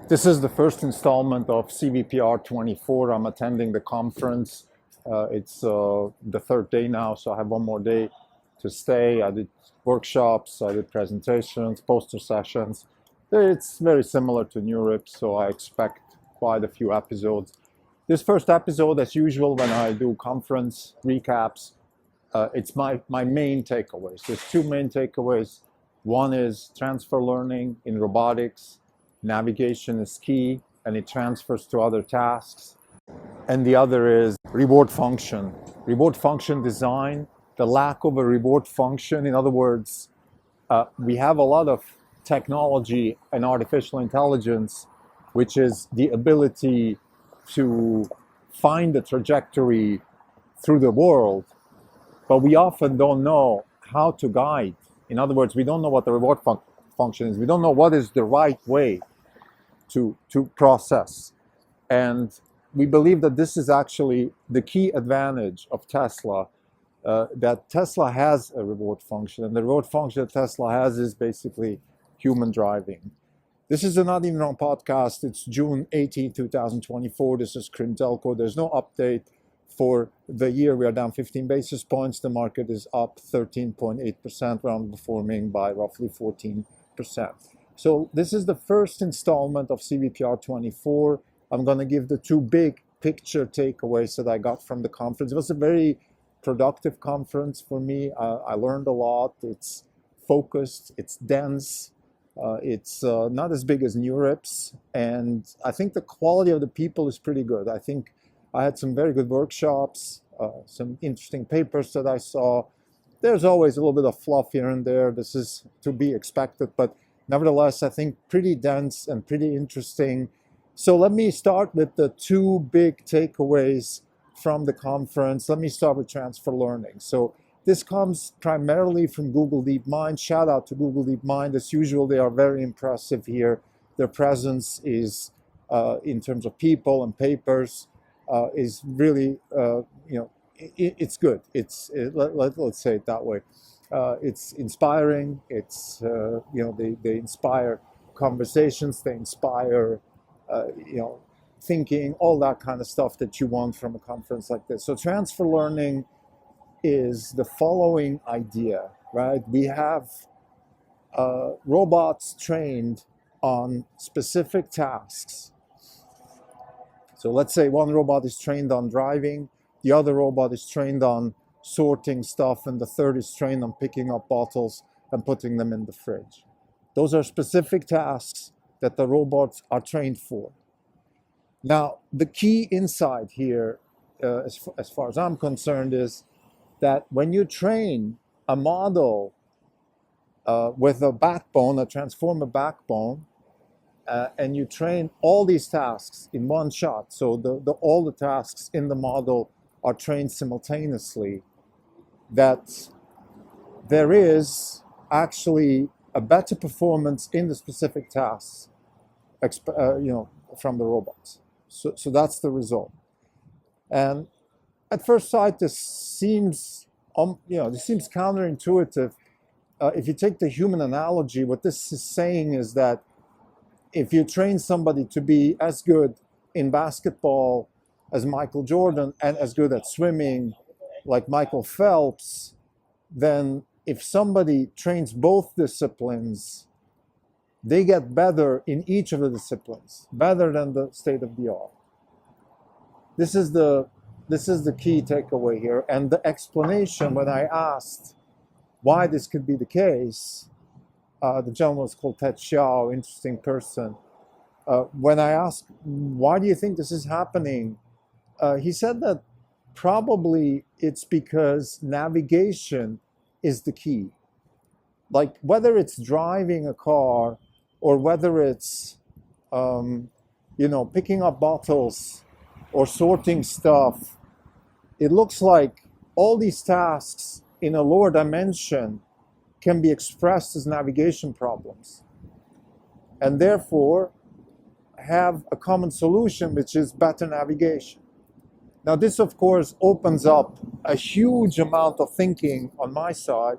This is the first installment of CVPR 24. I'm attending the conference. It's the third day now, so I have one more day to stay. I did workshops, I did presentations, poster sessions. It's very similar to Europe, so I expect quite a few episodes. This first episode, as usual, when I do conference recaps, it's my main takeaways. There's two main takeaways. One is transfer learning in robotics. Navigation is key, and it transfers to other tasks. And the other is reward function. Reward function design, the lack of a reward function. In other words, we have a lot of technology and artificial intelligence, which is the ability to find a trajectory through the world, but we often don't know how to guide. In other words, we don't know what the reward function is. We don't know what is the right way to process. And we believe that this is actually the key advantage of Tesla, that Tesla has a reward function, and the reward function that Tesla has is basically human driving. This is a Not Even Wrong podcast. It's June 18, 2024. This is Krim Telco. There's no update for the year. We are down 15 basis points. The market is up 13.8%, round performing by roughly 14%. So this is the first installment of CVPR 24. I'm going to give the two big picture takeaways that I got from the conference. It was a very productive conference for me. I learned a lot. It's focused, it's dense, it's not as big as Europe's, and I think the quality of the people is pretty good. I think I had some very good workshops, some interesting papers that I saw. There's always a little bit of fluff here and there. This is to be expected, but nevertheless, I think pretty dense and pretty interesting. So let me start with the two big takeaways from the conference. Let me start with transfer learning. So this comes primarily from Google DeepMind. Shout out to Google DeepMind. As usual, they are very impressive here. Their presence is, in terms of people and papers, is really, it's good. Let's say it that way. It's inspiring. It's, they inspire conversations. They inspire, thinking, all that kind of stuff that you want from a conference like this. So transfer learning is the following idea, right? We have robots trained on specific tasks. So let's say one robot is trained on driving, the other robot is trained on sorting stuff, and the third is trained on picking up bottles and putting them in the fridge. Those are specific tasks that the robots are trained for. Now, the key insight here, as far as I'm concerned, is that when you train a model with a backbone, a transformer backbone, and you train all these tasks in one shot, so all the tasks in the model are trained simultaneously, that there is actually a better performance in the specific tasks, from the robots. So that's the result. And at first sight, this seems counterintuitive. If you take the human analogy, what this is saying is that if you train somebody to be as good in basketball as Michael Jordan and as good at swimming like Michael Phelps, then if somebody trains both disciplines, they get better in each of the disciplines, better than the state of the art. This is the key takeaway here. And the explanation, when I asked why this could be the case, the gentleman was called Ted Xiao, interesting person. When I asked, why do you think this is happening? He said that probably it's because navigation is the key. Like whether it's driving a car or whether it's, picking up bottles or sorting stuff, it looks like all these tasks in a lower dimension can be expressed as navigation problems, and therefore have a common solution, which is better navigation. Now, this, of course, opens up a huge amount of thinking on my side,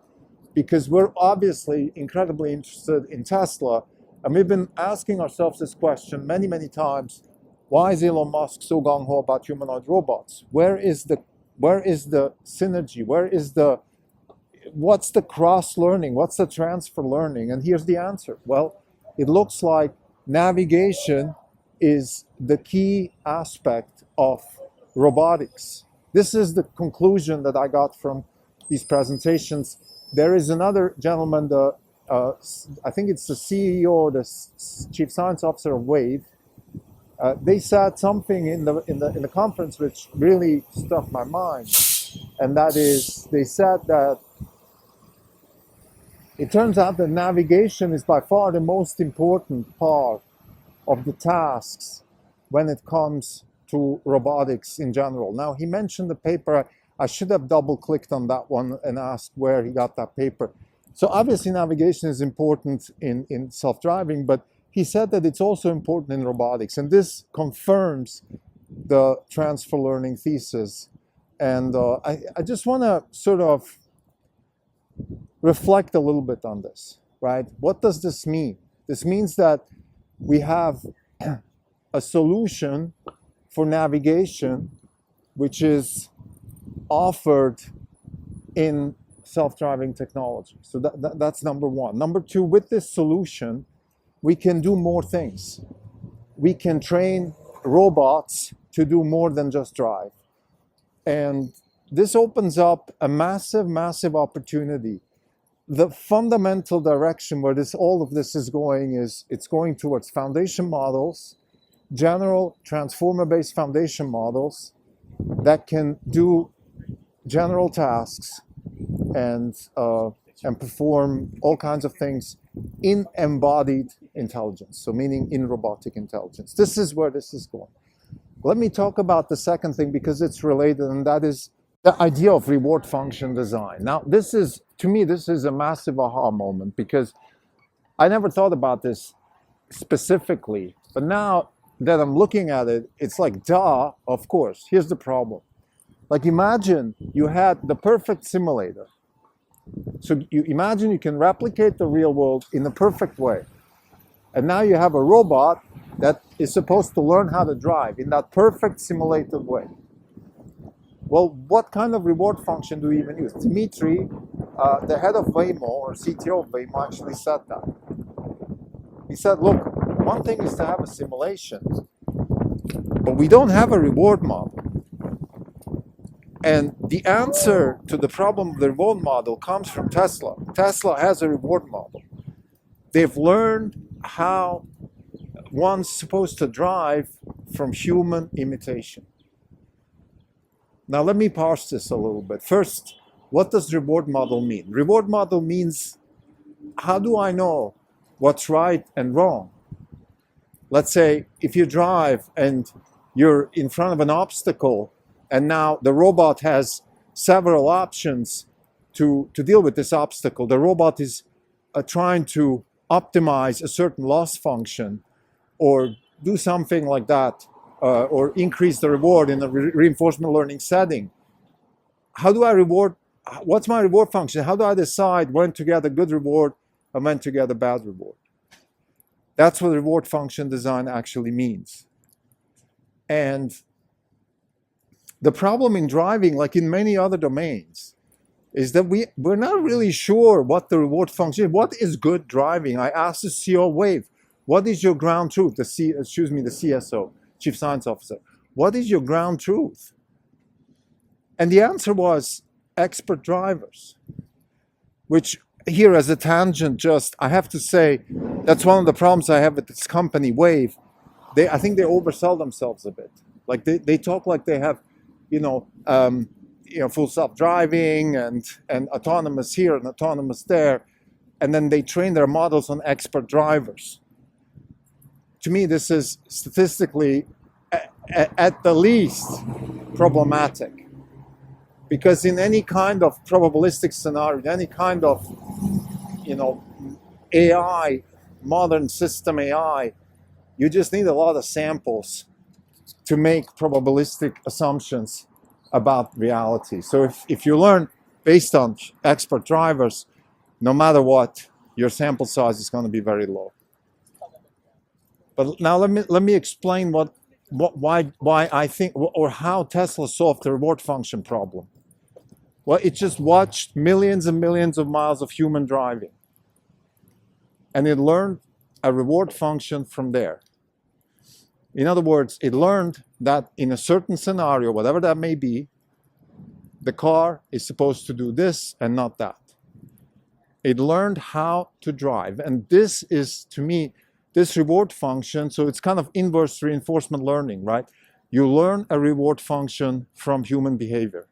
because we're obviously incredibly interested in Tesla, And we've been asking ourselves this question many, many times. Why is Elon Musk so gung-ho about humanoid robots? Where is the synergy? What's the cross-learning? What's the transfer learning? And here's the answer. Well, it looks like navigation is the key aspect of robotics. This is the conclusion that I got from these presentations. There is another gentleman, I think it's the CEO, the Chief Science Officer of Wave. They said something in the conference which really struck my mind, and that is, they said that it turns out that navigation is by far the most important part of the tasks when it comes to robotics in general. Now, he mentioned the paper. I should have double-clicked on that one and asked where he got that paper. So obviously navigation is important in self-driving, but he said that it's also important in robotics. And this confirms the transfer learning thesis. And I just want to sort of reflect a little bit on this, right? What does this mean? This means that we have a solution for navigation which is offered in self-driving technology. So that's number one. Number two, with this solution, we can do more things. We can train robots to do more than just drive. And this opens up a massive, massive opportunity. The fundamental direction where all of this is going is it's going towards foundation models, general transformer-based foundation models that can do general tasks and perform all kinds of things in embodied intelligence, so meaning in robotic intelligence. This is where this is going. Let me talk about the second thing because it's related, and that is the idea of reward function design. Now, this is, to me, this is a massive aha moment because I never thought about this specifically, but now that I'm looking at it, it's like, duh, of course. Here's the problem. Like, imagine you had the perfect simulator. So you imagine you can replicate the real world in the perfect way. And now you have a robot that is supposed to learn how to drive in that perfect simulated way. Well, what kind of reward function do we even use? Dimitri, the head of Waymo, or CTO of Waymo, actually said that. He said, look, one thing is to have a simulation, but we don't have a reward model. And the answer to the problem of the reward model comes from Tesla. Tesla has a reward model. They've learned how one's supposed to drive from human imitation. Now let me parse this a little bit. First, what does reward model mean? Reward model means, how do I know what's right and wrong? Let's say if you drive and you're in front of an obstacle, and now the robot has several options to deal with this obstacle. The robot is trying to optimize a certain loss function or do something like that, or increase the reward in a reinforcement learning setting. How do I reward? What's my reward function? How do I decide when to get a good reward and when to get a bad reward? That's what reward function design actually means. And the problem in driving, like in many other domains, is that we're not really sure what the reward function is. What is good driving? I asked the CEO of Wave, what is your ground truth? The CSO, Chief Science Officer. What is your ground truth? And the answer was expert drivers, which here as a tangent, just, I have to say, that's one of the problems I have with this company, Wave. I think they oversell themselves a bit. Like they talk like they have, full self-driving and autonomous here and autonomous there, and then they train their models on expert drivers. To me, this is statistically, at the least, problematic. Because in any kind of probabilistic scenario, in any kind of, AI, modern system AI, you just need a lot of samples to make probabilistic assumptions about reality. So if you learn based on expert drivers, no matter what, your sample size is going to be very low. But now let me explain why I think, or how Tesla solved the reward function problem. Well, it just watched millions and millions of miles of human driving, and it learned a reward function from there. In other words, it learned that in a certain scenario, whatever that may be, the car is supposed to do this and not that. It learned how to drive. And this is, to me, this reward function, so it's kind of inverse reinforcement learning, right? You learn a reward function from human behavior.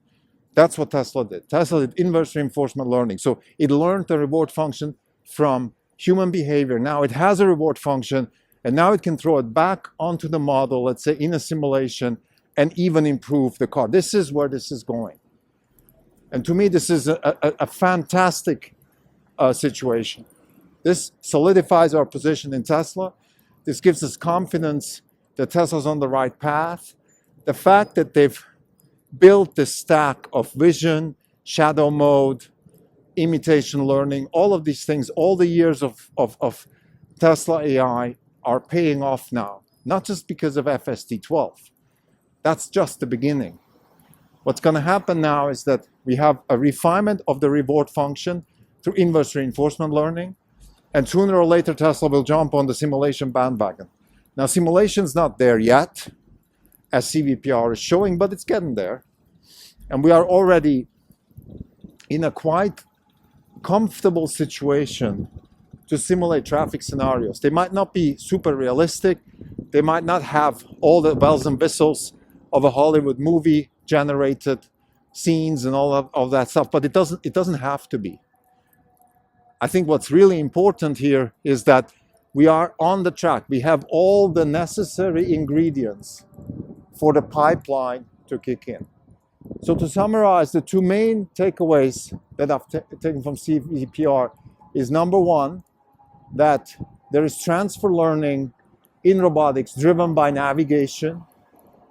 That's what Tesla did. Tesla did inverse reinforcement learning. So it learned the reward function from human behavior. Now it has a reward function, and now it can throw it back onto the model, let's say in a simulation, and even improve the car. This is where this is going. And to me, this is a fantastic situation. This solidifies our position in Tesla. This gives us confidence that Tesla's on the right path. The fact that they've built this stack of vision, shadow mode, imitation learning, all of these things, all the years of Tesla AI are paying off now, not just because of FSD12. That's just the beginning. What's going to happen now is that we have a refinement of the reward function through inverse reinforcement learning, and sooner or later Tesla will jump on the simulation bandwagon. Now, simulation's not there yet, as CVPR is showing, but it's getting there. And we are already in a quite comfortable situation to simulate traffic scenarios. They might not be super realistic. They might not have all the bells and whistles of a Hollywood movie generated scenes and all of that stuff, but it doesn't have to be. I think what's really important here is that we are on the track. We have all the necessary ingredients for the pipeline to kick in. So to summarize, the two main takeaways that I've taken from CVPR is, number one, that there is transfer learning in robotics driven by navigation.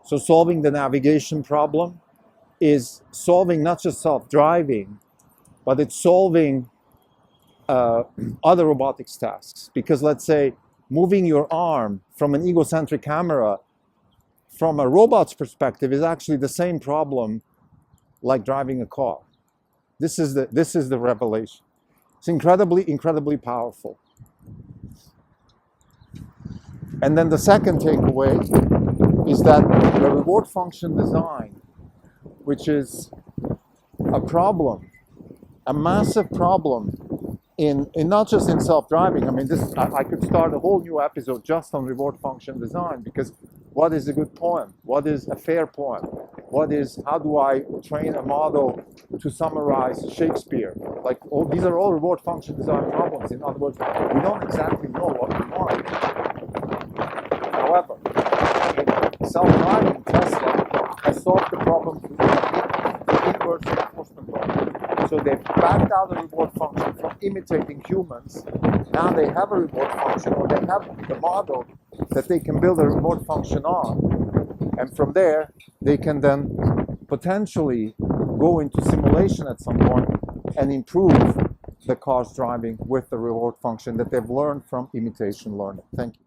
So solving the navigation problem is solving not just self-driving, but it's solving other robotics tasks. Because let's say moving your arm from an egocentric camera from a robot's perspective is actually the same problem like driving a car. This is the revelation. It's incredibly powerful. And then the second takeaway is that the reward function design, which is a problem, a massive problem in not just in self-driving. I mean, I could start a whole new episode just on reward function design, because what is a good poem? What is a fair poem? How do I train a model to summarize Shakespeare? Like, these are all reward function design problems. In other words, we don't exactly know what we want. However, in self-driving, Tesla has solved the problem through inverse reinforcement learning. So they've backed out the reward function from imitating humans. Now they have a reward function, or they have the model that they can build a reward function on. And from there, they can then potentially go into simulation at some point and improve the car's driving with the reward function that they've learned from imitation learning. Thank you.